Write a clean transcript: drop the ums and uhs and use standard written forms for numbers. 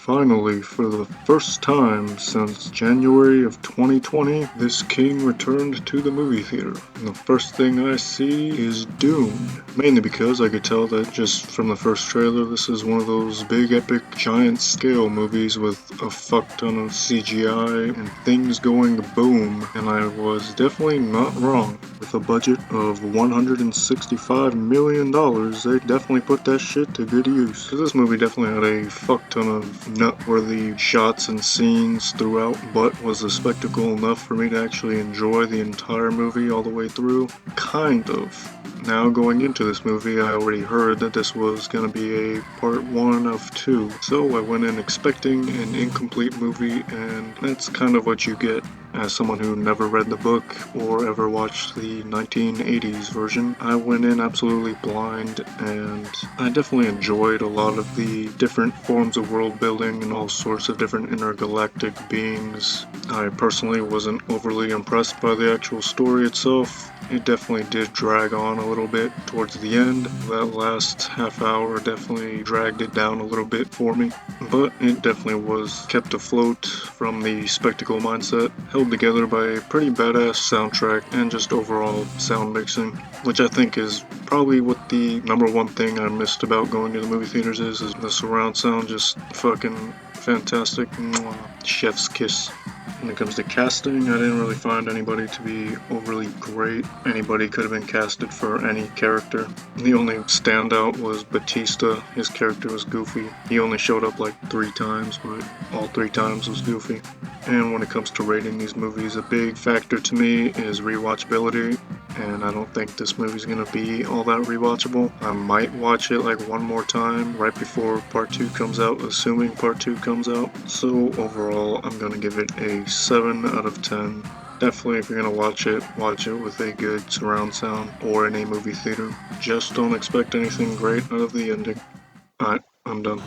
Finally, for the first time since January of 2020, this king returned to the movie theater. And the first thing I see is Dune. Mainly because I could tell that just from the first trailer, this is one of those big, epic, giant scale movies with a fuck ton of CGI and things going boom. And I was definitely not wrong. With a budget of $165 million, they definitely put that shit to good use. 'Cause this movie definitely had a fuck ton of nut-worthy shots and scenes throughout, but was the spectacle enough for me to actually enjoy the entire movie all the way through? Kind of. Now, going into this movie, I already heard that this was going to be a part 1 of 2, so I went in expecting an incomplete movie, and that's kind of what you get. As someone who never read the book or ever watched the 1980s version, I went in absolutely blind, and I definitely enjoyed a lot of the different forms of world building and all sorts of different intergalactic beings. I personally wasn't overly impressed by the actual story itself. It definitely did drag on a little bit towards the end. That last half hour definitely dragged it down a little bit for me, but it definitely was kept afloat from the spectacle mindset, held together by a pretty badass soundtrack and just overall sound mixing, which I think is probably what the number one thing I missed about going to the movie theaters is the surround sound. Just fucking fantastic. Mwah. Chef's kiss. When it comes to casting, I didn't really find anybody to be overly great. Anybody could have been casted for any character. The only standout was Batista. His character was goofy. He only showed up like 3 times, but all 3 times was goofy. And when it comes to rating these movies, a big factor to me is rewatchability, and I don't think this movie's gonna be all that rewatchable. I might watch it like one more time right before part 2 comes out, assuming part 2 comes out. So overall, I'm gonna give it a 7 out of 10. Definitely, if you're gonna watch it with a good surround sound or in a movie theater. Just don't expect anything great out of the ending. Alright, I'm done.